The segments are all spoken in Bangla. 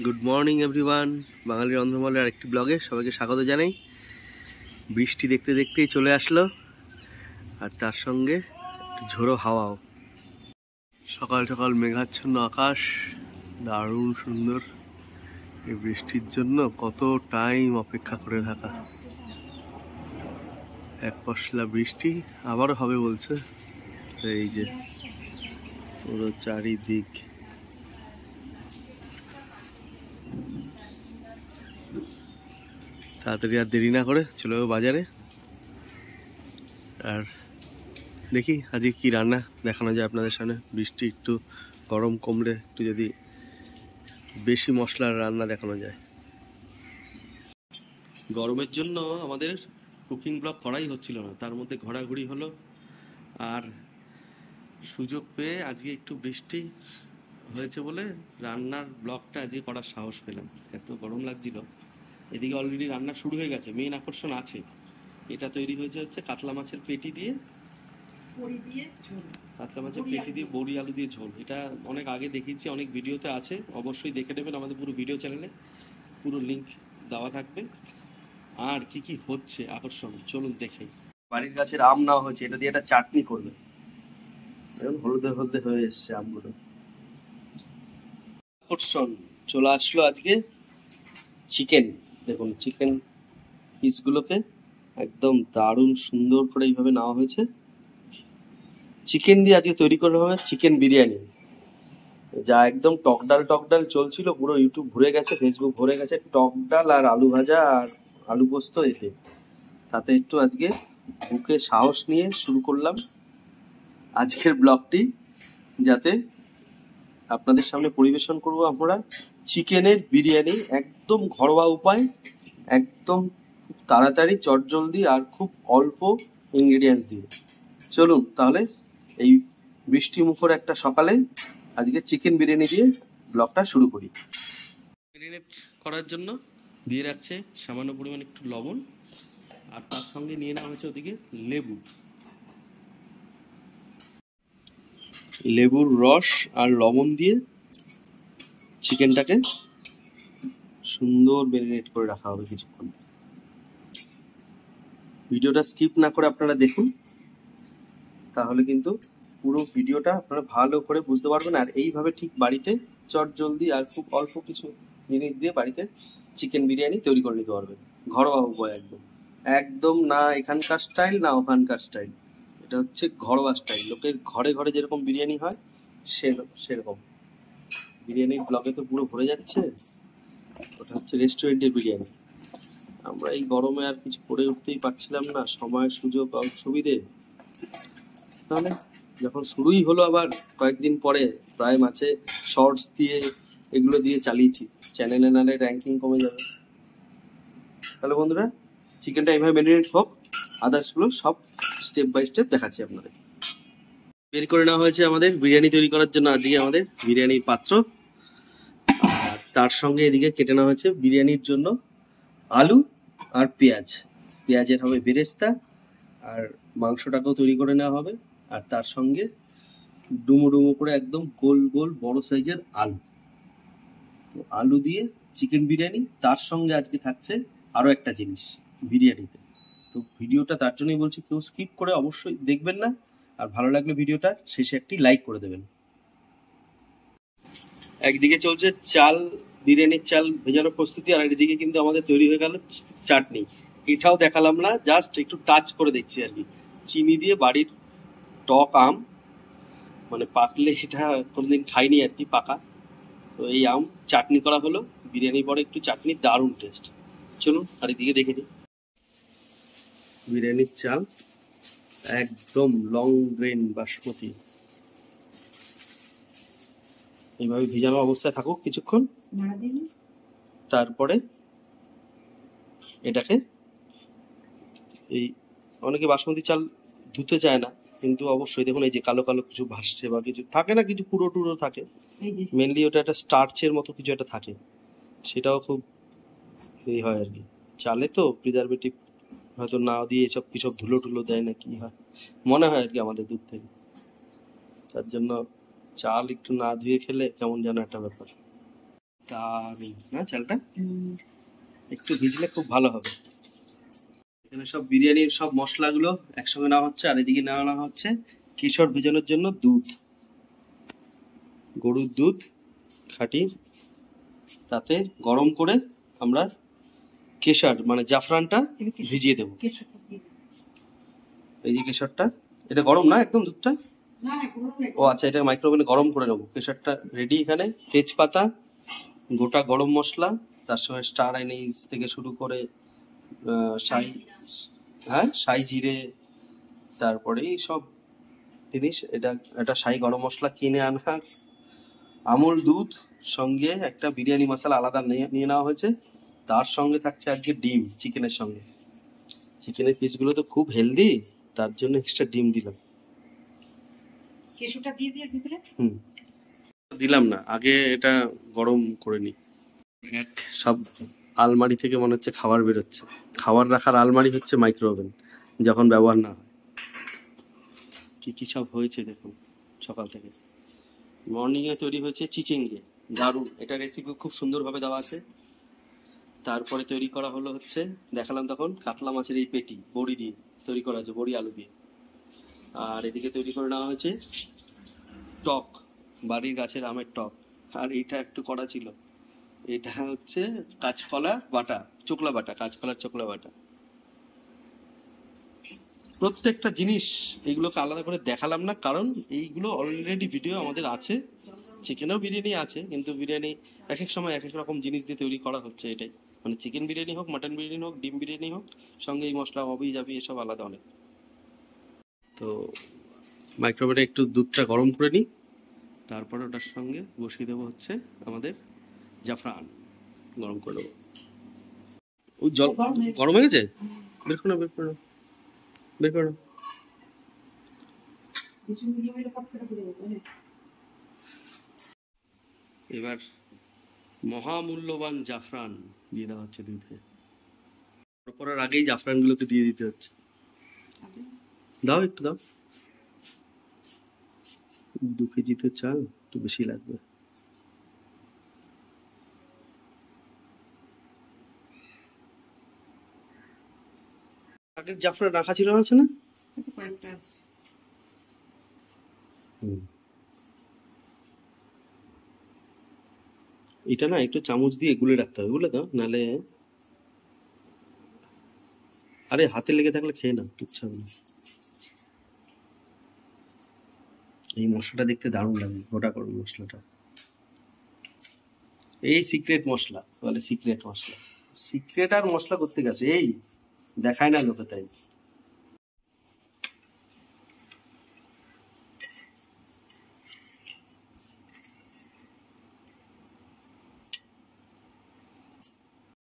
গুড মর্নিং এভরিওয়ান, বাঙালি রন্ধনমহলের আরেকটি ব্লগে সবাইকে স্বাগত জানাই। বৃষ্টি দেখতে দেখতেই চলে আসলো, আর তার সঙ্গে একটু ঝোড়ো হাওয়াও। সকাল সকাল মেঘাচ্ছন্ন আকাশ, দারুণ সুন্দর। এই বৃষ্টির জন্য কত টাইম অপেক্ষা করে থাকা। এক পশলা বৃষ্টি আবারও হবে বলছে। এই যে পুরো চারিদিক তাড়াতাড়ি আর দেরি না করে চলে যাবো বাজারে। আর দেখি আজকে কি রান্না দেখানো যায় আপনাদের সামনে। বৃষ্টি একটু গরম কমলে একটু যদি বেশি মশলার রান্না দেখানো যায়। গরমের জন্য আমাদের কুকিং ব্লগ করাই হচ্ছিল না, তার মধ্যে ঘোরাঘুরি হলো। আর সুযোগ পেয়ে আজকে একটু বৃষ্টি হয়েছে বলে রান্নার ব্লগটা আজকে করার সাহস পেলাম। এত গরম লাগছিল। এদিকে অলরেডি রান্না শুরু হয়ে গেছে, মেইন আকর্ষণ আছে। এটা তৈরি হয়েছে হচ্ছে কাতলা মাছের পেটি দিয়ে বড়ি আলু দিয়ে ঝোল। এটা অনেক আগে দেখিয়েছি, অনেক ভিডিওতে আছে, অবশ্যই দেখে নেবেন আমাদের পুরো ভিডিও চ্যানেলে, পুরো লিংক দেওয়া থাকবে। আর কি কি হচ্ছে আকর্ষণ চলুন দেখাই। বাড়ির গাছের আম নেওয়া হয়েছে, এটা দিয়ে একটা চাটনি করবে। হলদে হলদে হয়ে এসছে আমগুলো। আকর্ষণ চলে আসলো আজকে চিকেন। দেখুন চিকেন পিসগুলোকে একদম দারুণ সুন্দর করে এইভাবে নেওয়া হয়েছে। চিকেন দিয়ে আজকে তৈরি করা হবে চিকেন বিরিয়ানি, যা একদম টক ডাল চলছিল। পুরো ইউটিউব ভরে গেছে, ফেসবুক ভরে গেছে টক ডাল আর আলু ভাজা আর আলু পোস্ত। এতে তাতে একটু আজকে বুকে সাহস নিয়ে শুরু করলাম আজকের ব্লগটি, যাতে আপনাদের সামনে পরিবেশন করব আমরা চিকেনের বিরিয়ানি। একদম ঘরোয়া উপায়, একদম খুব তাড়াতাড়ি চটজলদি আর খুব অল্প ইনগ্রেডিয়েন্টস দিয়ে। চলুন তাহলে এই বৃষ্টি মুখর একটা সকালে আজকে চিকেন বিরিয়ানি দিয়ে ব্লগটা শুরু করি। ম্যারিনেট করার জন্য দিয়ে রাখছে সামান্য পরিমাণ একটু লবণ, আর তার সঙ্গে নিয়ে নেওয়া হয়েছে ওদিকে লেবুর রস আর লবণ দিয়ে চিকেনটাকে সুন্দর ম্যারিনেট করে রাখা হবে কিছুক্ষণ। ভিডিওটা স্কিপ না করে আপনারা দেখুন, তাহলে কিন্তু পুরো ভিডিওটা আপনারা ভালো করে বুঝতে পারবেন। আর এইভাবে ঠিক বাড়িতে চটজলদি আর খুব অল্প কিছু জিনিস দিয়ে বাড়িতে চিকেন বিরিয়ানি তৈরি করে নিতে পারবেন। ঘরোয়া উপায়, একদম একদম না এখানকার স্টাইল না ওখানকার স্টাইল। এটা হচ্ছে ঘরোয়া স্টাইল, লোকের ঘরে ঘরে যেরকম বিরিয়ানি হয় সেরকম বিরিয়ানির ব্লগে তো পুরো ভরে যাচ্ছে। ওটা হচ্ছে রেস্টুরেন্টের বিরিয়ানি। আমরা এই গরমে আর কিছু করে উঠতেই পারছিলাম না, সময় সুযোগ সুবিধে। তাহলে যখন শুরুই হলো আবার কয়েকদিন পরে, প্রায় মাঝে শর্টস দিয়ে এগুলো দিয়ে চালিয়েছি, চ্যানেলে নালে র্যাঙ্কিং কমে যাবে। তাহলে বন্ধুরা চিকেনটা এইভাবে ম্যারিনেট হোক, আদার্সগুলো সব স্টেপ বাই স্টেপ দেখাচ্ছি আপনাদের। বের করে নেওয়া হয়েছে আমাদের বিরিয়ানি তৈরি করার জন্য আজকে আমাদের বিরিয়ানির পাত্র। আর তার সঙ্গে এদিকে কেটে নেওয়া হয়েছে বিরিয়ানির জন্য আলু আর পেঁয়াজের হবে বেরেস্তা, আর মাংসটাকেও তৈরি করে নেওয়া হবে। আর তার সঙ্গে ডুমো ডুমো করে একদম গোল গোল বড় সাইজের আলু। তো আলু দিয়ে চিকেন বিরিয়ানি, তার সঙ্গে আজকে থাকছে আরো একটা জিনিস বিরিয়ানিতে। তো ভিডিওটা তার জন্যই বলছি, কেউ স্কিপ করে অবশ্যই দেখবেন না। আর ভালো লাগলে ভিডিওটা শেষে একটি লাইক করে দেবেন। একদিকে চলছে বিরিয়ানির চাল ভেজানোর প্রস্তুতি, আর একদিকে কিন্তু আমাদের তৈরি হয়ে গেল চাটনি। এটাও দেখালাম না, জাস্ট একটু টাচ করে দেখছি আর কি। চিনি দিয়ে বাড়ির টক আম, মানে পাকলে সেটা কোনদিন খাইনি আর কি, পাকা। তো এই আম চাটনি করা হলো, বিরিয়ানির পরে একটু চাটনি, দারুণ টেস্ট। চলুন আর এদিকে দেখে নিই। বিরিয়ানির চাল একদম লং গ্রেন বাসমতি, এইভাবে ভিজানো অবস্থায় থাকুক কিছুক্ষণ। তারপরে এটাকে অনেকে বাসমতি চাল ধুতে চায় না, কিন্তু অবশ্যই দেখুন এই যে কালো কালো কিছু ভাসছে বা কিছু থাকে না, কিছু পুরো টুরো থাকে। মেনলি ওটা একটা স্টার্চের মতো কিছু একটা থাকে, সেটাও খুব হয় আর কি। চালে তো প্রিজারভেটিভ হয়তো না দিয়ে এসব কিছু ধুলো টুলো দেয় না, কি হয় মনে হয় আর কি আমাদের দুধ থেকে। তার জন্য চাল একটু না ধুয়ে খেলে কেমন যেন একটা ব্যাপার। দারুণ না চালটা, একটু ভিজলে খুব ভালো হবে। এখানে সব বিরিয়ানির সব মশলাগুলো একসঙ্গে নেওয়া হচ্ছে, আর এদিকে নেওয়া হচ্ছে কেশর ভেজানোর জন্য দুধ, গরুর দুধ খাঁটি, তাতে গরম করে আমরা কেশর মানে জাফরানটা ভিজিয়ে দেবো। এই যে কেশরটা, এটা গরম না একদম দুধটা? ও আচ্ছা, এটা মাইক্রোওভেনে গরম করে নেবো। কেশরটা রেডি। এখানে তেজপাতা, গোটা গরম মশলা, তার সঙ্গে স্টার অ্যানিস থেকে শুরু করে শাহি জিরে, তারপরে এই সব জিনিস। এটা শাহি গরম মশলা কিনে আনা, আমুল দুধ, সঙ্গে একটা বিরিয়ানি মশলা আলাদা নিয়ে নেওয়া হয়েছে। তার সঙ্গে থাকছে আজকে ডিম, চিকেনের সঙ্গে। চিকেনের পিসগুলো তো খুব হেলদি, তার জন্য এক্সট্রা ডিম দিলাম। কেশরটা দিয়ে দিয়ে ভিতরে দিলাম না, আগে এটা গরম করে নি। সব আলমারি থেকে মনে হচ্ছে খাবার বেরোচ্ছে। খাবার রাখার আলমারি হচ্ছে মাইক্রোওভেন, যখন ব্যবহার না হয়। কি কি সব হয়েছে দেখুন সকাল থেকে। মর্নিং এ তৈরি হয়েছে চিচিঙ্গে, দারুণ। এটা রেসিপি খুব সুন্দরভাবে দেওয়া আছে। তারপরে তৈরি করা হলো হচ্ছে, দেখালাম তখন, কাতলা মাছের এই পেটি বড়ি দিয়ে তৈরি করা হয়েছে, বড়ি আলু দিয়ে। আর এদিকে তৈরি করে নেওয়া হয়েছে টক, বাড়ির গাছের আমের টক। আর এটা একটু করা ছিল, এটা হচ্ছে কাঁচকলা বাটা, চোকলা বাটা, কাঁচকলার চোকলা বাটা। প্রত্যেকটা জিনিস এইগুলোকে আলাদা করে দেখালাম না, কারণ এইগুলো অলরেডি ভিডিও আমাদের আছে। চিকেনও বিরিয়ানি আছে, কিন্তু বিরিয়ানি এক এক সময় এক এক রকম জিনিস দিয়ে তৈরি করা হচ্ছে। এটাই মানে চিকেন বিরিয়ানি হোক, মাটন বিরিয়ানি হোক, ডিম বিরিয়ানি হোক, সঙ্গে এই মশলা হবেই যাবে, এসব আলাদা অনেক। তো মাইক্রোওভেনে একটু দুধটা গরম করে নিই, তারপরে ওটার সঙ্গে বসিয়ে দেবো হচ্ছে আমাদের জাফরান, গরম করে দেবো। ও জল গরম হয়ে গেছে, বের করো বের করো বের করো। এবার মহামূল্যবান জাফরান দিয়ে দেওয়া হচ্ছে দুধে। করার আগেই জাফরান গুলোকে দিয়ে দিতে হচ্ছে। দাও একটু দাও, 2 কেজি তো চাল, একটু বেশি লাগবে। আগের জাফরান রাখা ছিল আছে না? এটা না একটু চামচ দিয়ে গুলে রাখতে হবে, বুঝলে তো, নালে আরে হাতে লেগে থাকলে খেয়ে না ইচ্ছা হবে না। এই মশলাটা দেখতে দারুণ লাগে, গোটা গরম মশলাটা। এই সিক্রেট মশলা বলে, সিক্রেট মশলা। সিক্রেট আর মশলা করতে গেছে, এই দেখায় না লোকে, তাই।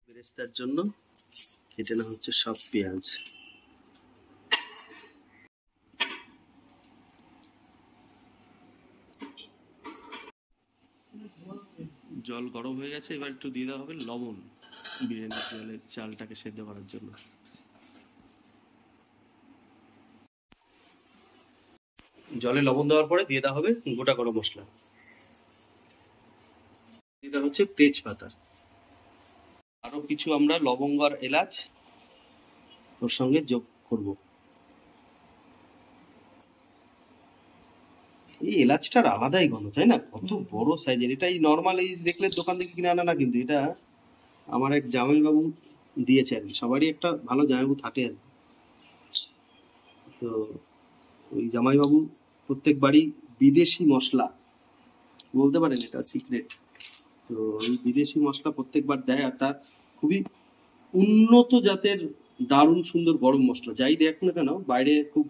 বেরেস্তার জন্য কেটে না হচ্ছে সব পেঁয়াজ। জল গরম হয়ে গেছে, এবার একটু দিয়ে দেওয়া হবে লবণ, বিরিয়ানি চালের চালটাকে সেদ্ধ করার জন্য। জলে লবণ দেওয়ার পরে দিয়ে দেওয়া হবে গোটা গরম মশলা, দিয়ে দেওয়া হচ্ছে তেজপাতা, আরো কিছু আমরা লবঙ্গ আর এলাচ ওর সঙ্গে যোগ করব। এই এলাচটার আলাদাই গন্ধ, তাই না? কত বড় সাইজের এটা! এই নর্মাল এই দেখলে দোকান থেকে কিনে আনা না, কিন্তু এটা আমার এক জামাইবাবু দিয়েছে আর কি। সবারই একটা ভালো জামাইবাবু থাকে আর কি। তো ওই জামাইবাবু প্রত্যেক বাড়ি বিদেশি মশলা বলতে পারেন, এটা সিক্রেট। তো এই বিদেশি মশলা প্রত্যেকবার দেয়, আর তার খুবই উন্নত জাতের দারুণ সুন্দর গরম মশলা। যাই দেখ না কেন বাইরে খুব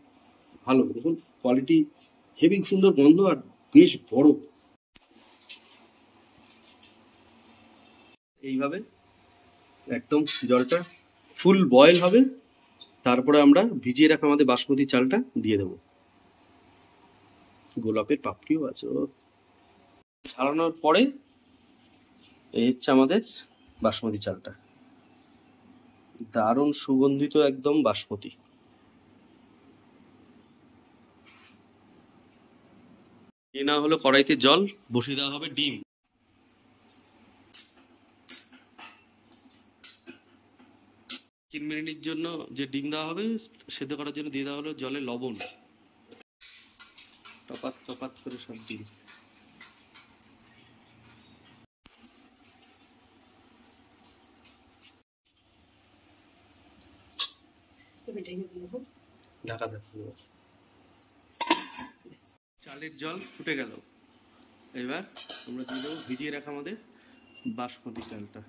ভালো, দেখুন কোয়ালিটি, হেভি সুন্দর গন্ধ, আর বেশ বড়। এইভাবে একদম জলটা ফুল বয়েল হবে, তারপরে আমরা ভিজিয়ে রাখা আমাদের বাসমতি চালটা দিয়ে দেবো। গোলাপের পাপড়িও আছে। ছাড়ানোর পরে এই হচ্ছে আমাদের বাসমতি চালটা, দারুণ সুগন্ধিত একদম বাসমতি। এ না হলো কড়াইতে জল বসিয়ে দেওয়া হবে ডিম। মিনিটের জন্য যে ডিম দেওয়া হবে সেদ্ধ করার জন্য দিয়ে দেওয়া হলো জলে লবণ, টপাত টপাত করে সব ডিম। ঢাকা থাকতে হবে। চালের জল ফুটে গেল, এবার আমরা দিয়ে দেবো ভিজিয়ে রাখা আমাদের বাসমতি চালটা।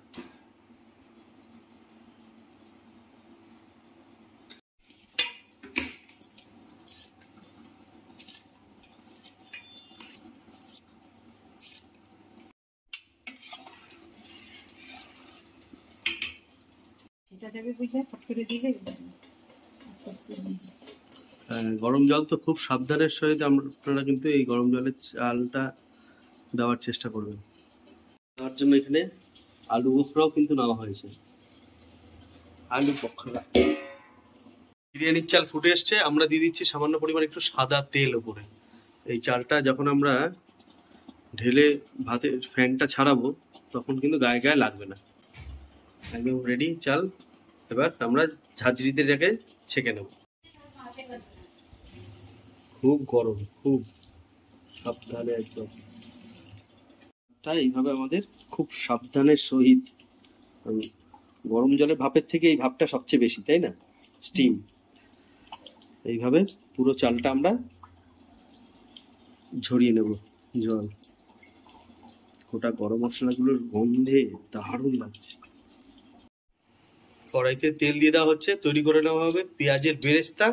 গরম জল তো খুব সাবধানের সহিত আপনারা কিন্তু এই গরম জলের চালটা দেওয়ার চেষ্টা করবেন। তার জন্য এখানে আলু বোখরাও কিন্তু নেওয়া হয়েছে, আলু বোখরা। বিরিয়ানির চাল ফুটে এসছে, আমরা দিয়ে দিচ্ছি সামান্য পরিমাণ একটু সাদা তেল ওপরে। এই চালটা যখন আমরা ঢেলে ভাতের ফ্যানটা ছাড়াবো তখন কিন্তু গায়ে গায়ে লাগবে না, একদম রেডি চাল। এবার আমরা ঝাঁঝরিতে রেখে ছেঁকে নেব। খুব গরম, খুব সাবধানে একদম এইভাবে আমাদের খুব সাবধানের সহিত, গরম জলে ভাপের থেকে এই ভাপটা সবচেয়ে বেশি, তাই না, স্টিম। এইভাবে পুরো চালটা আমরা ঝরিয়ে নেব জল। গোটা গরম মশলাগুলোর গন্ধে দারুণ লাগছে। কড়াইতে তেল দিয়ে দেওয়া হচ্ছে, তৈরি করে নেওয়া হবে পেঁয়াজের বেরেস্তা,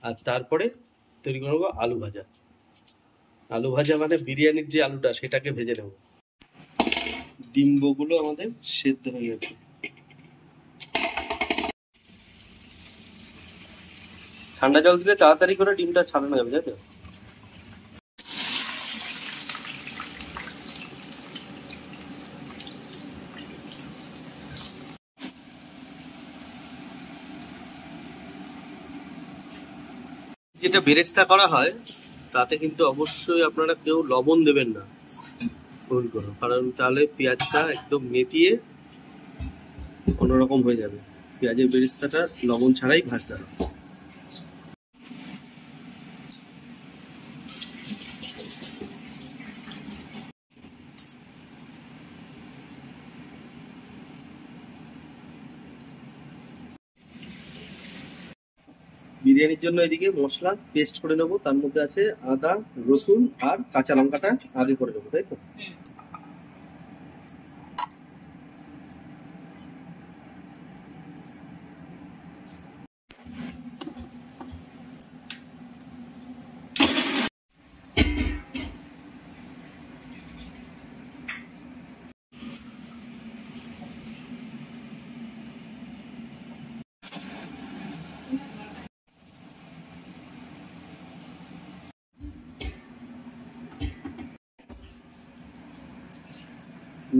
আর তারপরে তৈরি করে নেবো আলু ভাজা। আলু ভাজা মানে বিরিয়ানির যে আলুটা সেটাকে ভেজে নেব। ডিম্বগুলো আমাদের সেদ্ধ হয়ে গেছে। ঠান্ডা জল দিলে তাড়াতাড়ি করে ডিমটা ছাড়ানো যাবে, তাই তো? যেটা বেরেস্তা করা হয় তাতে কিন্তু অবশ্যই আপনারা কেউ লবণ দেবেন না ভুল করে, কারণ তাহলে পেঁয়াজটা একদম মেটিয়ে অন্যরকম হয়ে যাবে। পেঁয়াজের বেরেস্তাটা লবণ ছাড়াই ভাজতে হবে। বিরিয়ানির জন্য এদিকে মশলা পেস্ট করে নেবো, তার মধ্যে আছে আদা, রসুন আর কাঁচা লঙ্কাটা আগে করে নেবো, তাই তো?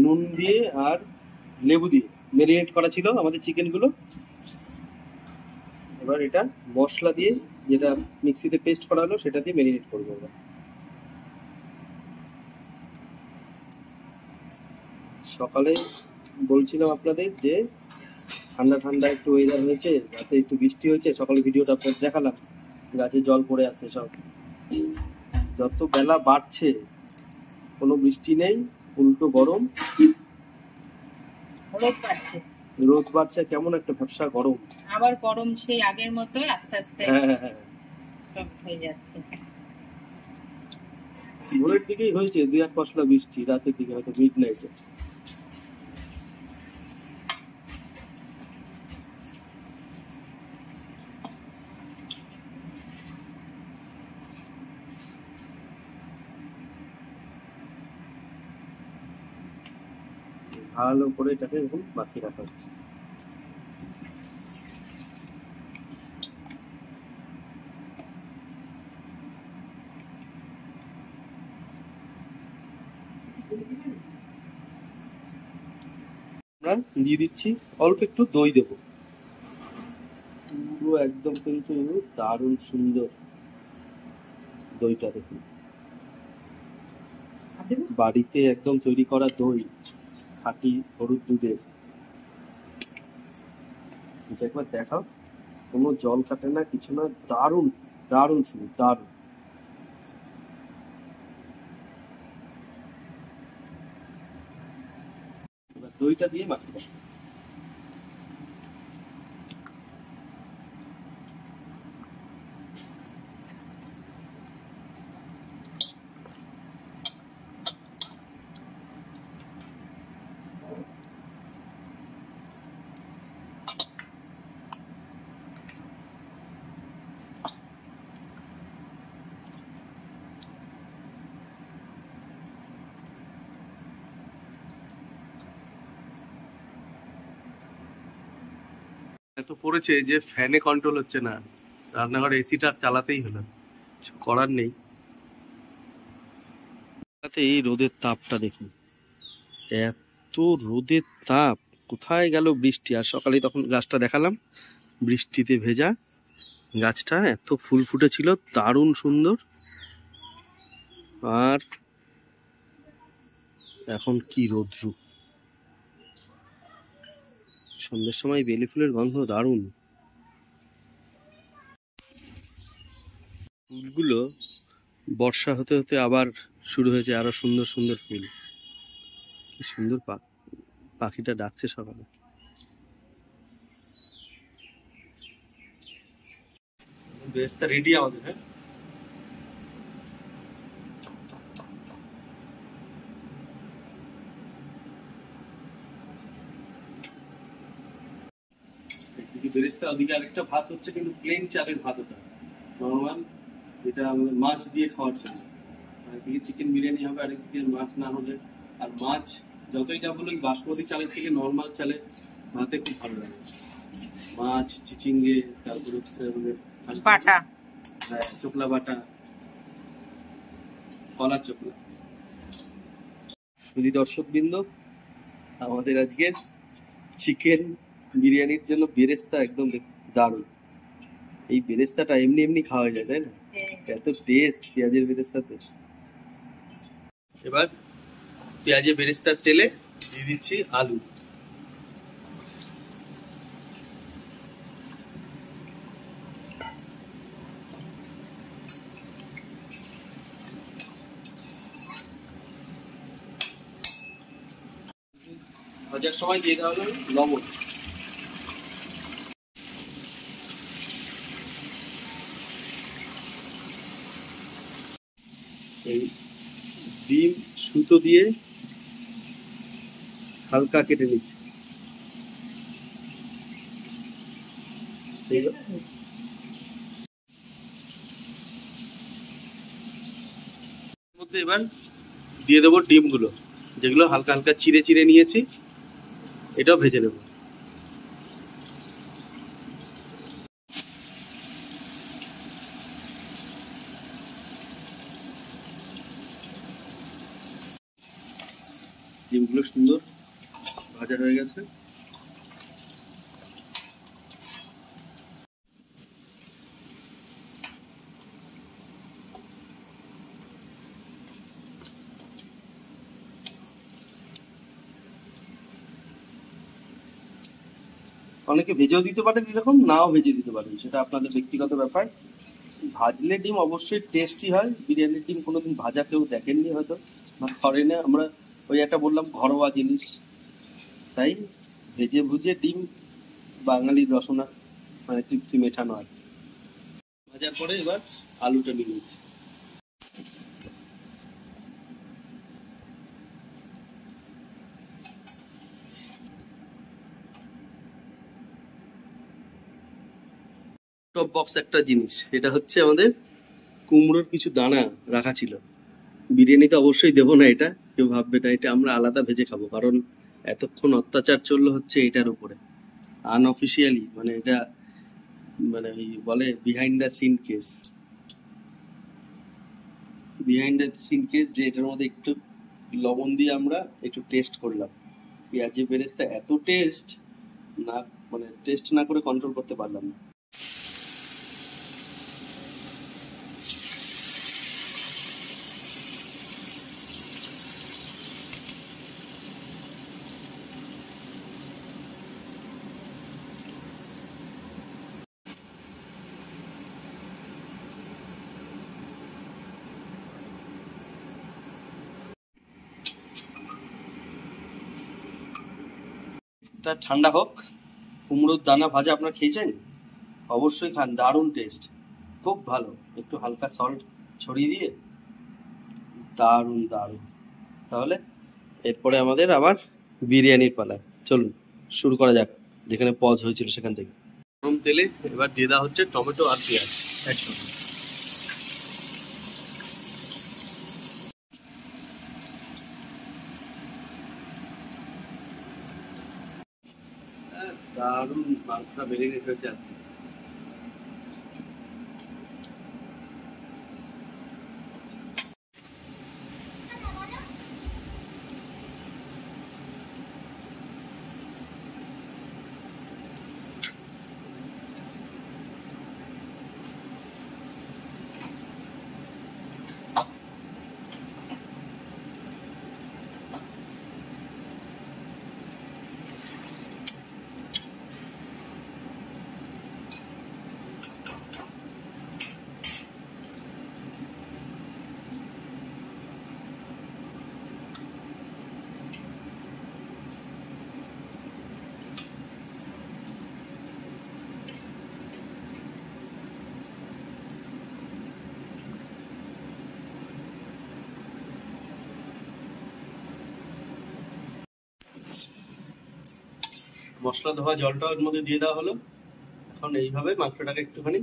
নুন দিয়ে আর লেবু দিয়ে ম্যারিনেট করা ছিল আমাদের চিকেন গুলো। এবার এটা মশলা দিয়ে, যেটা মিক্সিতে পেস্ট করা হলো সেটা দিয়ে ম্যারিনেট করবো আমরা। সকালে বলছিলাম আপনাদের যে ঠান্ডা ঠান্ডা একটু ওয়েদার হয়েছে, রাতে একটু বৃষ্টি হয়েছে, সকালে ভিডিওটা আপনাদের দেখালাম, গাছে জল পড়ে আছে সব। যত বেলা বাড়ছে কোনো বৃষ্টি নেই, উল্টো গরম, রোদ বাড়ছে, কেমন একটা ভ্যাপসা গরম, আবার গরম সেই আগের মতো আস্তে আস্তে সব হয়ে যাচ্ছে। ভোরের দিকেই হয়েছে 2-1 পশলা বৃষ্টি, রাতের দিকে হয়তো মিড নাইটে। ভালো করে এটাকে এখন মাখিয়ে রাখা হচ্ছে। আমরা দিয়ে দিচ্ছি অল্প একটু দই দেবো, পুরো একদম কিন্তু দারুণ সুন্দর দইটা। দেখুন বাড়িতে একদম তৈরি করা দই, খাঁটি গরুর দুধের, একবার দেখাও, কোনো জল কাটে না, কিছু না, দারুণ দারুণ, শুধু দারুণ। এবার দইটা দিয়ে মাখিয়ে দাও। এত পড়েছে যে ফ্যানে কন্ট্রোল হচ্ছে না, রান্নাঘরে এসিটা চালাতেই হলো, কিছু করার নেই। তাতে এই রোদের তাপটা দেখুন, এত রোদের তাপ, কোথায় গেল বৃষ্টি? আর সকালে তখন গাছটা দেখালাম, বৃষ্টিতে ভেজা গাছটা, এত ফুল ফুটেছিল, দারুণ সুন্দর। আর এখন কি রৌদ্র, সন্ধ্যের সময় বেলি ফুলের গন্ধ দারুণ। ফুলগুলো বর্ষা হতে হতে আবার শুরু হয়েছে, আরো সুন্দর সুন্দর ফুল। কি সুন্দর পাখিটা ডাকছে সকালে। বেরেস্তা রেডি আমাদের। হ্যাঁ, একদিকে বেরেস্তা, ওদিকে আরেকটা ভাত হচ্ছে, কিন্তু প্লেন চালের ভাত, ওটা নর্মাল, যেটা আমাদের মাছ দিয়ে খাওয়ার জন্য। একদিকে চিকেন বিরিয়ানি হবে, আরেকদিকে মাছ না হলে। আর মাছ যতই যা বলো, বাসমতি চালের থেকে নর্মাল চালের ভাতে খুব ভালো লাগে। মাছ, চিচিঙ্গে, তারপর হচ্ছে আমাদের বাটা, চোকলা বাটা, কলার চোকলা। শুধু দর্শকবৃন্দ, আমাদের আজকের চিকেন বিরিয়ানির জন্য বেরেস্তা একদম দারুণ। এই বেরেস্তাটা এমনি এমনি খাওয়া যায়, তাই না? এত টেস্ট পেঁয়াজের বেরেস্তাতে। এবার পেঁয়াজের বেরেস্তার তেলে দিয়ে দিচ্ছি আলু। ভাজার সময় দিয়ে দেওয়া হবে লবণ। এই ডিম সুতো দিয়ে হালকা কেটে নিচ্ছি। মধ্যে এবার দিয়ে দেবো ডিমগুলো, যেগুলো হালকা হালকা চিড়ে চিড়ে নিয়েছি, এটাও ভেজে নেব। ডিমগুলো সুন্দর ভাজা হয়ে গেছে। অনেকে ভেজেও দিতে পারেন, এরকম নাও ভেজে দিতে পারেন, সেটা আপনাদের ব্যক্তিগত ব্যাপার। ভাজলে ডিম অবশ্যই টেস্টি হয়। বিরিয়ানির ডিম কোনোদিন ভাজা কেউ দেখেননি হয়তো, বা করে না। আমরা ওই একটা বললাম ঘরোয়া জিনিস, তাই ভেজে ভুজে ডিম বাঙালির রসনা, মানে তৃপ্তি মেটানো হয়। ভাজার পরে এবার আলুটা নিয়ে নিচ্ছি। টপ বক্স একটা জিনিস, এটা হচ্ছে আমাদের কুমড়োর কিছু দানা রাখা ছিল। বিরিয়ানিতে অবশ্যই দেবো না এটা, কেউ ভাববে না, এটা আমরা আলাদা ভেজে খাবো, কারণ এতক্ষণ অত্যাচার চললো হচ্ছে এটার উপরে আনঅফিসিয়ালি, মানে এটা মানে ওই বলে behind the scene case. Behind the scene case, যে এটার মধ্যে একটু লবণ দিয়ে আমরা একটু টেস্ট করলাম। পেঁয়াজের বেরেস্তা এত টেস্ট না, মানে টেস্ট না করে কন্ট্রোল করতে পারলাম না। তেলটা ঠান্ডা হোক। কুমড়োর দানা ভাজা আপনারা খেয়েছেন? অবশ্যই খান, দারুণ টেস্ট, খুব ভালো। একটু হালকা সল্ট ছড়িয়ে দিয়ে দারুণ দারুণ। তাহলে এরপরে আমাদের আবার বিরিয়ানির পালা। চলুন শুরু করা যাক, যেখানে পজ হয়েছিল সেখান থেকে। গরম তেলে এবার দিয়ে দেওয়া হচ্ছে টমেটো আর পেঁয়াজ একসঙ্গে। দারুণ মাংসটা মেরিনেট হয়েছে আজকে। মশলা ধোয়া জলটা ওর মধ্যে দিয়ে দেওয়া হলো। এখন এইভাবে মাংসটাকে একটুখানি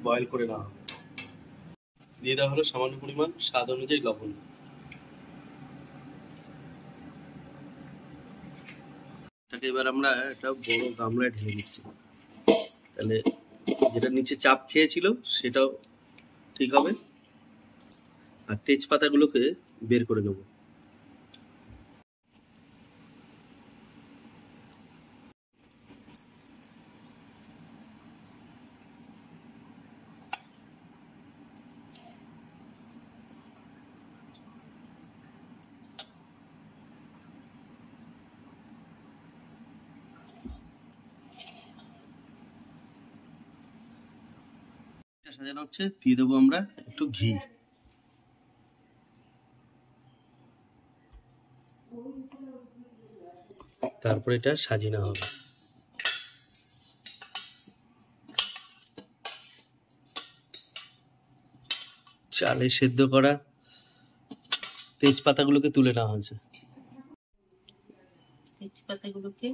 বয়েল করে নেওয়া হবে। দিয়ে দেওয়া হলো সামান্য পরিমাণ স্বাদ অনুযায়ী লবণ। এটাকে এবার আমরা একটা বড় গামলায় ঢেলে দিচ্ছি, তাহলে যেটা নিচে চাপ খেয়েছিল সেটাও ঠিক হবে। আর তেজপাতাগুলোকে বের করে নেবো। সাজানো হচ্ছে, দিয়ে দেবো আমরা একটু ঘি। তারপরে এটা সাজিয়ে নেওয়া হবে। চালে সেদ্ধ করা তেজপাতাগুলোকে তুলে নেওয়া হয়েছে, তেজপাতাগুলোকে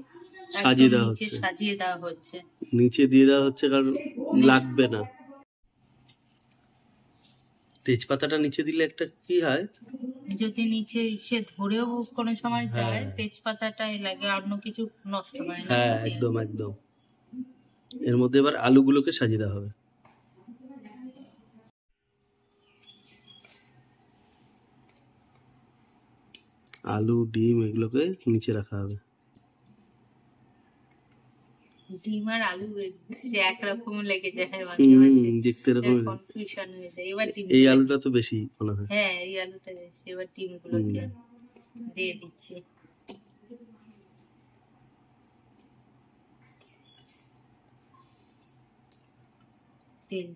সাজিয়ে দেওয়া হচ্ছে, সাজিয়ে দেওয়া হচ্ছে, নিচে দিয়ে দেওয়া হচ্ছে কারণ লাগবে না। তেজপাতাটা নিচে দিলে একটা কি হয়, যদি নিচে সে ধরেও কোনো সময় যায় তেজপাতাটাই লাগে, অন্য কিছু নষ্ট হয় না। হ্যাঁ একদম একদম। এর মধ্যে এবার আলুগুলোকে সাজিয়ে দেওয়া হবে। আলু ডিম এগুলোকে নিচে রাখা হবে। ডিম আর আলু একরকম লেগে যায়, মাঝে মাঝে দেখতে এরকম কনফিউশন হয়ে যায়। এবার ডিম, এই আলুটা তো বেশি মনে হয়। হ্যাঁ এই আলুটা বেশি। এবার ডিমগুলোকে দিয়ে দিচ্ছি। তেল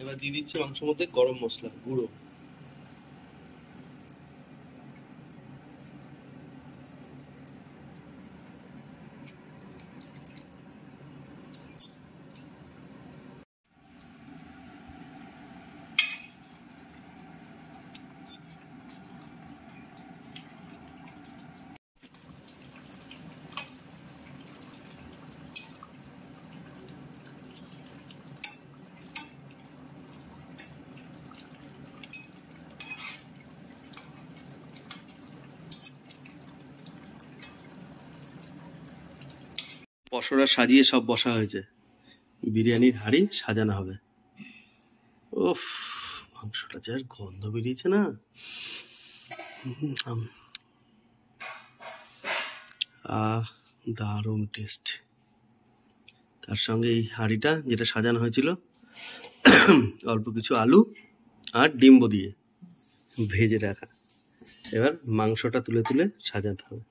এবার দিয়ে দিচ্ছি মাংসের মধ্যে গরম মশলা গুঁড়ো। পসরা সাজিয়ে সব বসা হয়েছে, বিরিয়ানির হাঁড়ি সাজানো হবে। উফ, মাংসটা যার গন্ধ বেরিয়েছে না, দারুণ টেস্ট। তার সঙ্গে এই হাঁড়িটা যেটা সাজানো হয়েছিল অল্প কিছু আলু আর ডিম্ব দিয়ে ভেজে রাখা। এবার মাংসটা তুলে তুলে সাজাতে হবে।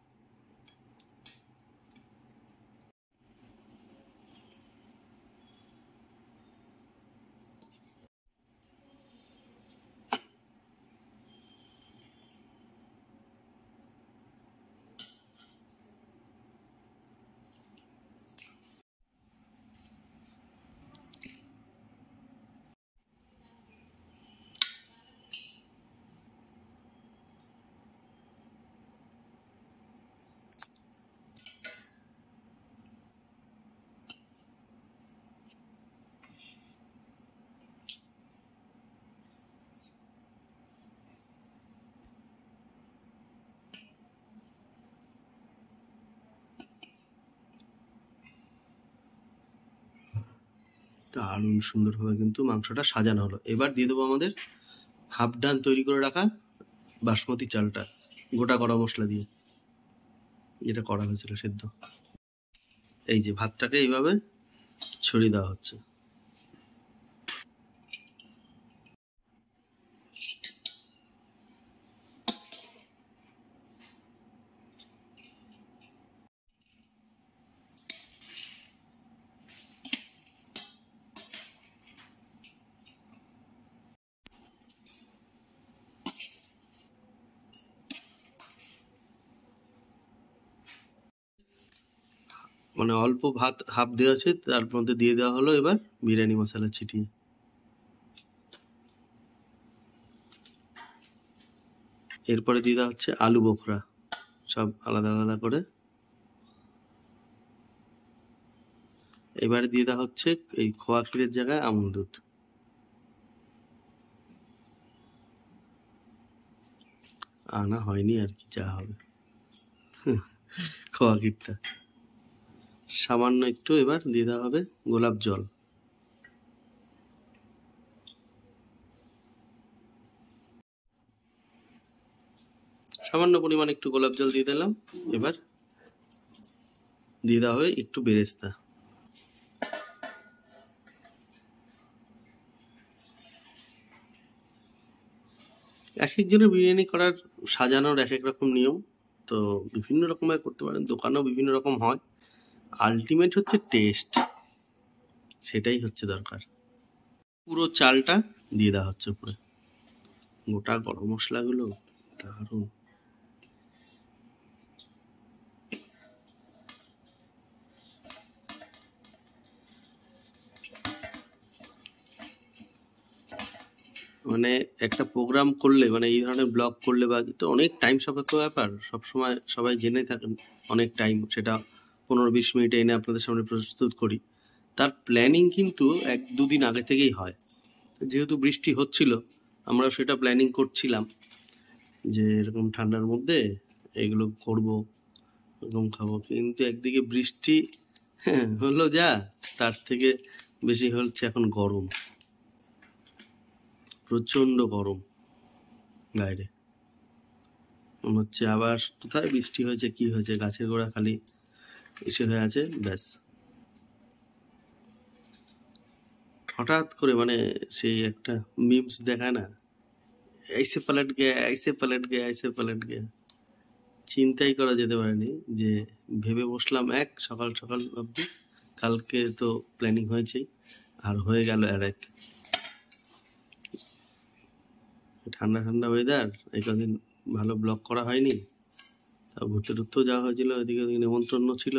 দারুণ সুন্দরভাবে কিন্তু মাংসটা সাজানো হলো। এবার দিয়ে দেবো আমাদের হাফ ডান তৈরি করে রাখা বাসমতি চালটা গোটা গরম মশলা দিয়ে, যেটা করা হয়েছিল সেদ্ধ। এই যে ভাতটাকে এইভাবে ছড়িয়ে দেওয়া হচ্ছে। মানে অল্প ভাত হাফ দেওয়া আছে, তার মধ্যে দিয়ে দেওয়া হলো এবার বিরিয়ানি মশলা ছিটিয়ে। এরপরে দিয়ে দেওয়া হচ্ছে আলু বোখরা, সব আলাদা আলাদা করে। এবারে দিয়ে দেওয়া হচ্ছে এই খোয়া ক্ষীরের জায়গায় আমুল দুধ। আনা হয়নি আর কি, যা হবে খোয়া ক্ষীরটা। সামান্য একটু এবার দিয়ে দেওয়া হবে গোলাপ জল। সামান্য পরিমাণ একটু গোলাপ জল দিয়ে দিলাম। এবার দিয়ে দেওয়া হবে একটু বেরেস্তা। এক একজনের বিরিয়ানি করার সাজানোর এক এক রকম নিয়ম, তো বিভিন্ন রকমের করতে পারেন, দোকানেও বিভিন্ন রকম হয়। আলটিমেট হচ্ছে টেস্ট, সেটাই হচ্ছে দরকার। পুরো চালটা দিয়ে দেওয়া হচ্ছে উপরে, গোটা গরম মশলাগুলো দারুণ। মানে একটা প্রোগ্রাম করলে, মানে এই ধরনের ব্লগ করলে বা তো অনেক টাইম সাপেক্ষ ব্যাপার, সবসময় সবাই জেনে থাকেন অনেক টাইম, সেটা 15-20 মিনিটে এনে আপনাদের সামনে প্রস্তুত করি। তার প্ল্যানিং কিন্তু 1-2 দিন আগে থেকেই হয়। যেহেতু বৃষ্টি হচ্ছিল, আমরা সেটা প্ল্যানিং করছিলাম যে এরকম ঠান্ডার মধ্যে এগুলো করব, এরকম খাবো, কিন্তু একদিকে বৃষ্টি হলো যা, তার থেকে বেশি হচ্ছে এখন গরম, প্রচন্ড গরম বাইরে। মনে হচ্ছে আবার কোথায় বৃষ্টি হয়েছে, কি হয়েছে, গাছের গোড়া খালি এসে হয়ে আছে, ব্যাস। হঠাৎ করে মানে সেই একটা মিমস দেখায় না, ऐसे पलट गया, ऐसे पलट गया, ऐसे पलट गया। চিন্তাই করা যেতে পারেনি যে ভেবে বসলাম এক সকাল সকাল অবধি, কালকে তো প্ল্যানিং হয়েছেই, আর হয়ে গেল আর এক। ঠান্ডা ঠান্ডা ওয়েদার, এই কদিন ভালো ব্লগ করা হয়নি, তা ঘুরতে টুরতেও যাওয়া হয়েছিল, এদিকে ওদিকে নেমন্ত্রণ ছিল,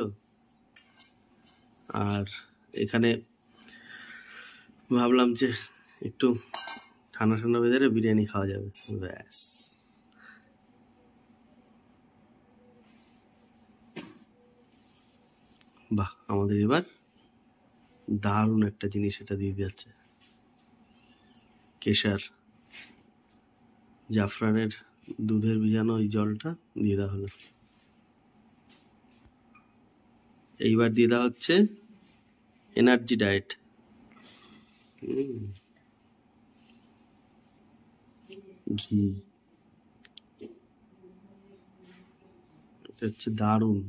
আর এখানে ভাবলাম যে একটু ঠান্ডা ঠান্ডা ওয়েদারে বিরিয়ানি খাওয়া যাবে, ব্যাস। বাহ, আমাদের এবার দারুণ একটা জিনিস এটা দিয়ে যাচ্ছে, কেশর জাফরানের দুধের ভিজানো ওই জলটা দিয়ে দেওয়া হলো। এইবার দিয়ে দেওয়া হচ্ছে এনার্জি ডায়েট। ঘি, এটা হচ্ছে দারুণ।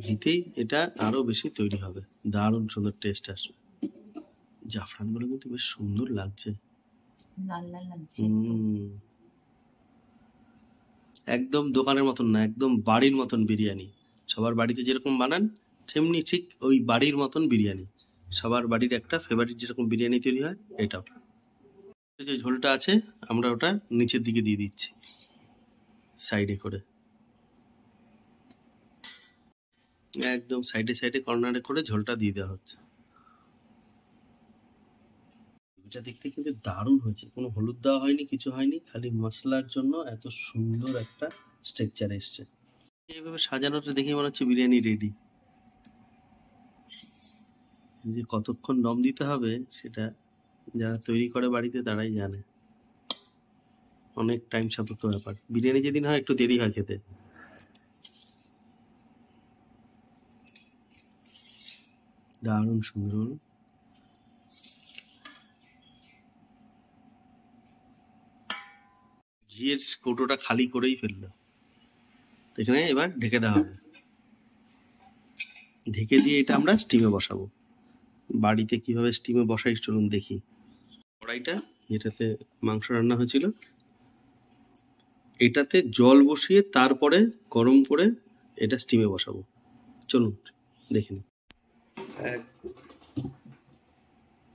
ঘিতেই এটা আরো বেশি তৈরি হবে, দারুণ সুন্দর টেস্ট আসবে। জাফরান গুলো কিন্তু বেশ সুন্দর লাগছে, লাল লাল লাগছে। একদম দোকানের মতন না, একদম বাড়ির মতন বিরিয়ানি। সবার বাড়িতে যেরকম বানান তেমনি ঠিক ওই বাড়ির মতন বিরিয়ানি। সবার বাড়ির একটা ফেভারিট যেরকম বিরিয়ানি তৈরি হয়, এটাও। যে ঝোলটা আছে আমরা ওটা নিচের দিকে দিয়ে দিচ্ছি সাইডে করে, একদম সাইডে সাইডে কর্নারে করে ঝোলটা দিয়ে দেওয়া হচ্ছে। এটা দেখতে কিন্তু দারুণ হয়েছে, কোনো হলুদ দেওয়া হয়নি, কিছু হয়নি, খালি মশলার জন্য এত সুন্দর একটা স্ট্রাকচার এসছে। এইভাবে সাজানোটা দেখে মনে হচ্ছে বিরিয়ানি রেডি। যে কতক্ষণ দম দিতে হবে সেটা যারা তৈরি করে বাড়িতে তারাই জানে। অনেক টাইম সাপেক্ষ ব্যাপার। বিরিয়ানি যেদিন হয় একটু দেরি হয় খেতে। দারুণ সুন্দর। ঘিয়ের কৌটোটা খালি করেই ফেললো। এখানে এবার ঢেকে দেওয়া হবে। ঢেকে দিয়ে এটা আমরা স্টিমে বসাবো। বাড়িতে কিভাবে স্টিমে বসাই চলুন দেখি। কড়াইটা যেটাতে মাংস রান্না হয়েছিল, এটাতে জল বসিয়ে তারপরে গরম করে এটা স্টিমে বসাবো। চলুন দেখে নিই।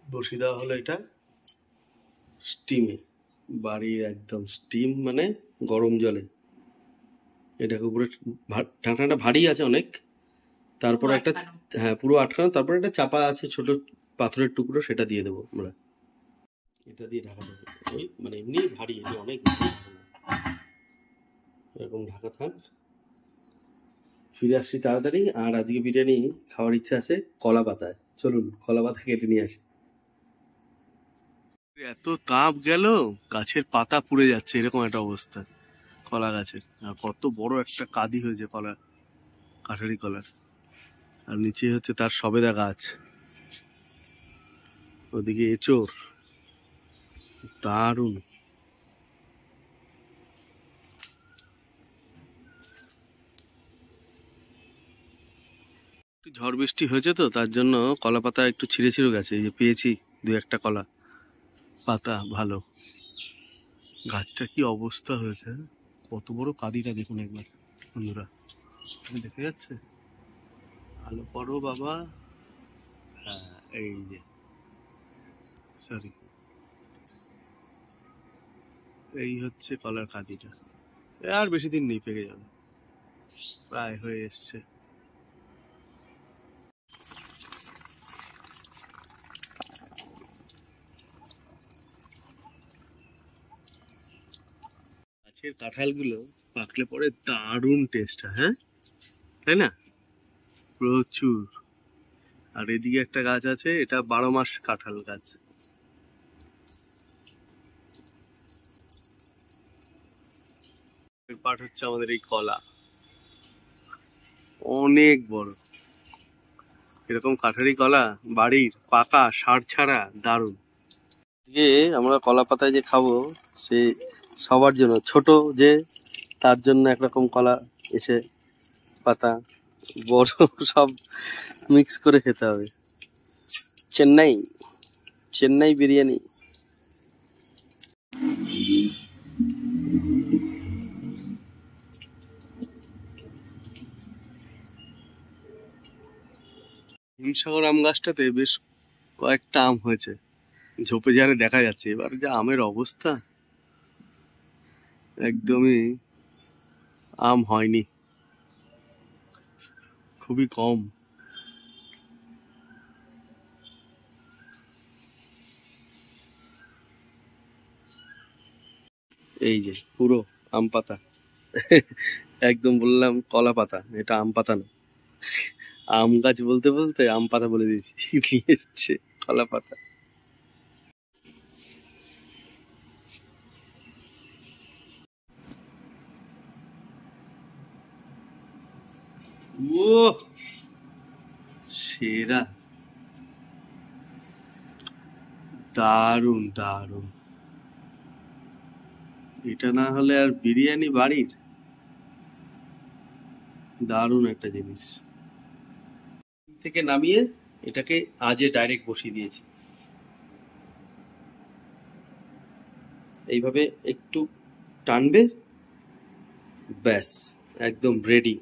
বসিয়ে দেওয়া হলো এটা স্টিমে। বাড়ির একদম স্টিম মানে গরম জলে। এটাকে উপরে ঢাকনাটা ভারী আছে অনেক, তারপর একটা, হ্যাঁ পুরো আটকানো, তারপর একটা চাপা আছে ছোট পাথরের টুকরো, সেটা দিয়ে দেবো আমরা। এটা দিয়ে ঢাকা দেবো। এই মানে এমনি ভারী, এটা অনেক ভারী। এরকম ঢাকা থাক। ফিরে আসছি তাড়াতাড়ি। আর আজকে বিরিয়ানি খাওয়ার ইচ্ছা আছে কলা পাতায়। চলুন কলা পাতা কেটে নিয়ে আসি। এত তাপ গেল, গাছের পাতা পুড়ে যাচ্ছে, এরকম একটা অবস্থা কলা গাছের। আর কত বড় একটা কাঁদি হয়েছে কলা, কাঠারি কলার। আর নিচে হচ্ছে তার সবেদা গাছ, ওদিকে এঁচোড়। দারুণ। একটু ঝড় বৃষ্টি হয়েছে তো, তার জন্য কলা পাতা একটু ছিঁড়ে ছিঁড়ে গেছে। এই যে পেয়েছি দু একটা কলা পাতা ভালো। গাছটা কি অবস্থা হয়েছে, কত বড় কাঁদিটা দেখুন একবার বন্ধুরা, দেখা যাচ্ছে? আলো পড়ো বাবা। হ্যাঁ এই যে, সরি, এই হচ্ছে কলার কাঁদিটা। আর বেশি দিন নেই, পেকে যাবে, প্রায় হয়ে এসছে। গাছের কাঁঠালগুলো পাকলে পরে দারুণ টেস্ট হয়, হ্যাঁ তাই না? প্রচুর। আর এদিকে একটা গাছ আছে, এটা 12 মাস কাঁঠাল গাছ। পাট হচ্ছে আমাদের এই কলা, অনেক বড়। এরকম কাঠারি কলা বাড়ির পাকা সার ছাড়া দারুণ। আজকে আমরা কলা পাতায় যে খাবো, সে সবার জন্য, ছোট যে তার জন্য একরকম কলা এসে পাতা, বড় সব মিক্স করে খেতে হবে। চেন্নাই চেন্নাই বিরিয়ানি। হিমসাগর আম গাছটাতে বেশ কয়েকটা আম হয়েছে, ঝোপে ঝাড়ে দেখা যাচ্ছে। এবার যা আমের অবস্থা, একদমই আম হয়নি, খুবই কম। এই যে পুরো আম পাতা। একদম বললাম কলা পাতা, এটা আম পাতা না। আম গাছ বলতে বলতে আম পাতা বলে দিয়েছি, নিয়ে এসছে কলা পাতা। ও সেরা, দারুণ দারুণ। এটা না হলে আর বিরিয়ানি বাড়ির, দারুণ একটা জিনিস। থেকে নামিয়ে এটাকে আজে ডাইরেক্ট বসিয়ে দিয়েছি। এইভাবে একটু টানবে, ব্যাস একদম রেডি।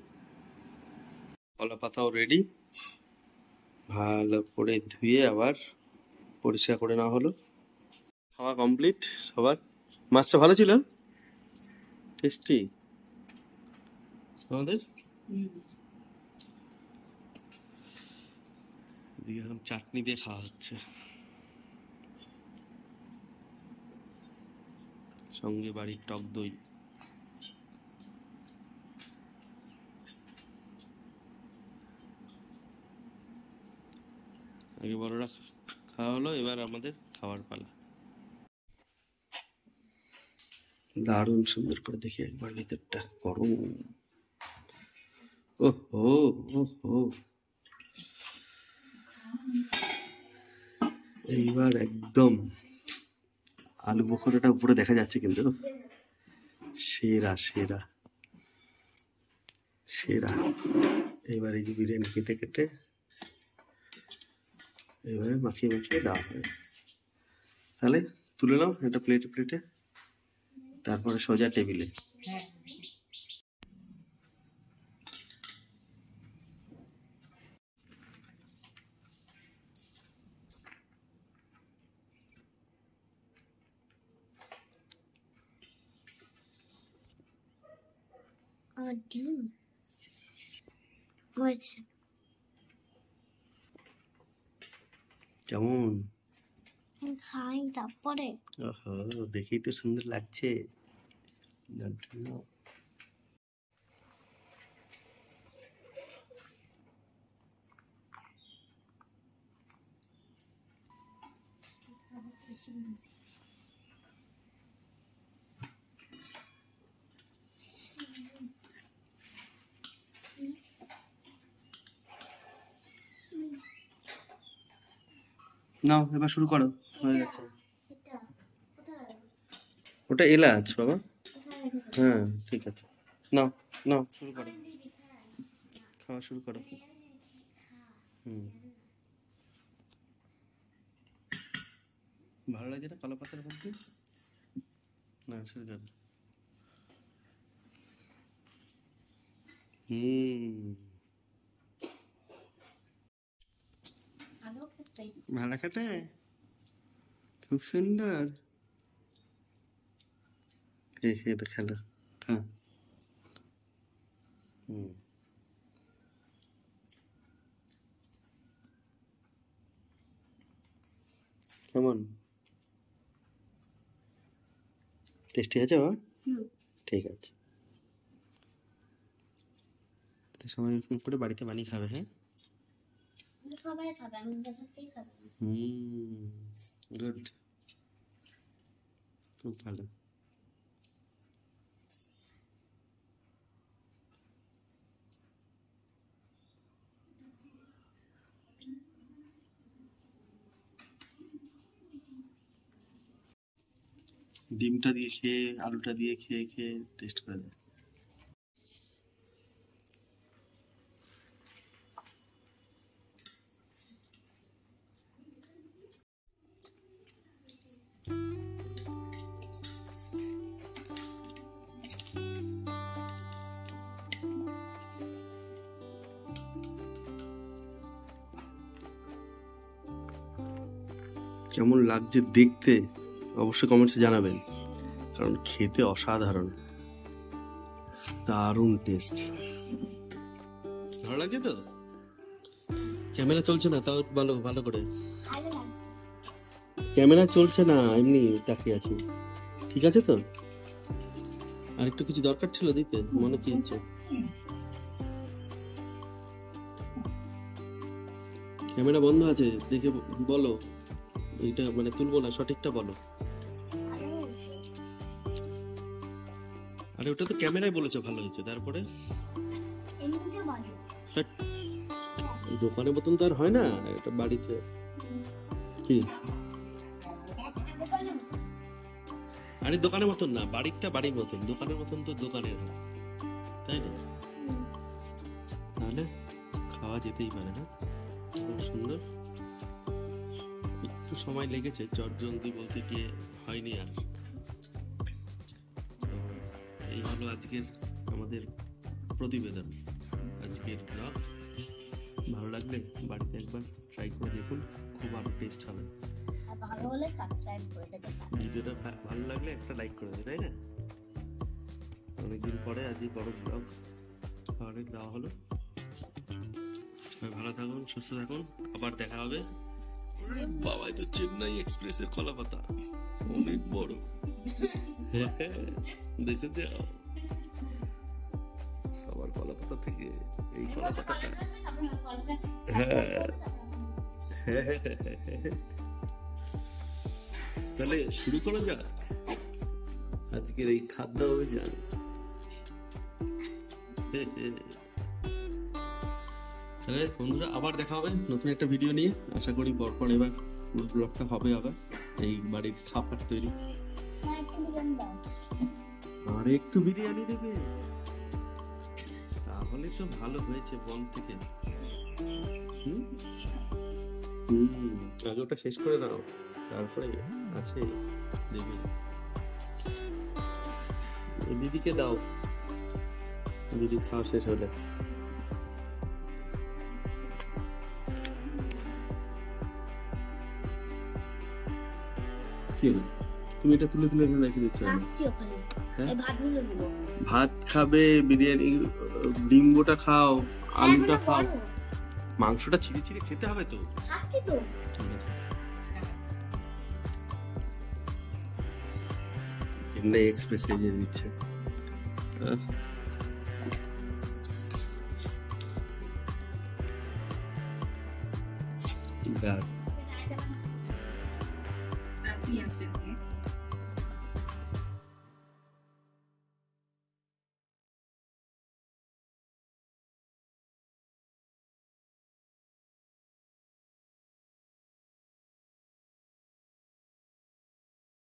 কলা পাতাও রেডি, ভালো করে ধুয়ে আবার পরিষ্কার করে নেওয়া হলো। খাওয়া কমপ্লিট সবার। মাছটা ভালো ছিল, টেস্টি আমাদের। এদিকে এখন চাটনি দিয়ে খাওয়া হচ্ছে, সঙ্গে বাড়ির টক দই। আগে বড়রা খাওয়া হলো, এবার আমাদের খাওয়ার পালা। দারুণ সুন্দর করে দেখি একবার ভিতরটা গরম। ওহো ওহো, এইবার একদম আলু বখরাটা উপরে দেখা যাচ্ছে, কিন্তু সেরা সেরা সেরা। এবার এই যে বিরিয়ানি কেটে কেটে এবারে মাখিয়ে মাখিয়ে দেওয়া হবে। তাহলে তুলে নাও এটা প্লেটে প্লেটে, তারপরে সোজা টেবিলে। ডিম হয়েছে কেমন? খাই তারপরে। ওহো, দেখেই তো সুন্দর লাগছে। নাও এবার শুরু করো, হয়ে গেছে। ওটা এলাচ বাবা। হ্যাঁ ঠিক আছে, নাও নাও শুরু করো, খাওয়া শুরু করো। ভালো লাগছে না কলা পাতার মধ্যে? না শুরু করো। ভালো খেতে, খুব সুন্দর। খেতে খেলো, হ্যাঁ। কেমন টেস্টি আছে বাবা? ঠিক আছে, সবাই এরকম করে বাড়িতে বানিয়ে খাবে। হ্যাঁ সবাই খাবে, আমি দেখাচ্ছি খাবে। গুড, খুব ভালো। ডিমটা দিয়ে খেয়ে আলুটা দিয়ে খেয়ে খেয়ে টেস্ট করে দেয়। কেমন লাগছে দেখতে অবশ্যই কমেন্টসে জানাবেন, কারণ খেতে অসাধারণ, দারুণ টেস্ট। ভালো লাগছে তো? ক্যামেরা চলছে না তাও বলো ভালো করে। ক্যামেরা চলছে না, এমনি তাকিয়ে আছি। ঠিক আছে তো? আর একটু কিছু দরকার ছিল দিতে, মনে কি ইচ্ছে? ক্যামেরা বন্ধ আছে, দেখে বলো। এইটা মানে তুলবো না, সঠিকটা বলো। আরে ওটা তো ক্যামেরায় বলেছো ভালো হয়েছে, তারপরে দোকানের মতন তো আর হয় না এটা, বাড়িতে কি? আরে দোকানের মতন না, বাড়িরটা বাড়ির মতন, দোকানের মতন তো দোকানের হয়, তাই না? তাহলে খাওয়া যেতেই পারে। না সুন্দর, একটু সময় লেগেছে, চটজলদি বলতে গিয়ে হয়নি। আর এই হলো আজকের আমাদের প্রতিবেদন, আজকের ব্লগ। ভালো লাগলে বাড়িতে একবার ট্রাই করে দেখুন, খুব ভালো টেস্ট হবে। ভালো হলে সাবস্ক্রাইব করে দেবেন। ভিডিওটা ভালো লাগলে একটা লাইক করে দেবে, তাই না? অনেকদিন পরে আজকে বড় ব্লগ দেওয়া হলো। সবাই ভালো থাকুন, সুস্থ থাকুন, আবার দেখা হবে। বাবা তো চেন্নাই এক্সপ্রেসের কলা পাতা অনেক বড়, দেখেছে সবার কলা পাতা থেকে এই কলা পাতাটা। তাহলে শুরু করা যাক। আজকের এই খাদ্য অভিযান। তাহলে বন্ধুরা আবার দেখা হবে নতুন একটা ভিডিও নিয়ে। আশা করি পরপর এবার পুরো ব্লগটা হবে আবার এই বাড়ির খাবার তৈরি। মা একটু বিরিয়ানি দাও। আর একটু বিরিয়ানি দেবে, তাহলে তো ভালো হয়েছে বন থেকে। আগে ওটা শেষ করে দাও, তারপরে আছে দেবে। দিদিকে দাও, দিদি খাওয়া শেষ হলে। কি হলো? তুমি এটা তুলে তুলে এখানে রেখে দিচ্ছ? রাখছি ওখানে। হ্যাঁ? এই ভাতগুলো দিব। ভাত খাবে, বিরিয়ানি, ডিম্বটা খাও, আলুটা এখনো খাও, বড়। মাংসটা ছিঁড়ে ছিঁড়ে খেতে হবে তো। খাচ্ছি তো। চেন্নাই এক্সপ্রেস এগিয়ে দিচ্ছে। চাকরি আছে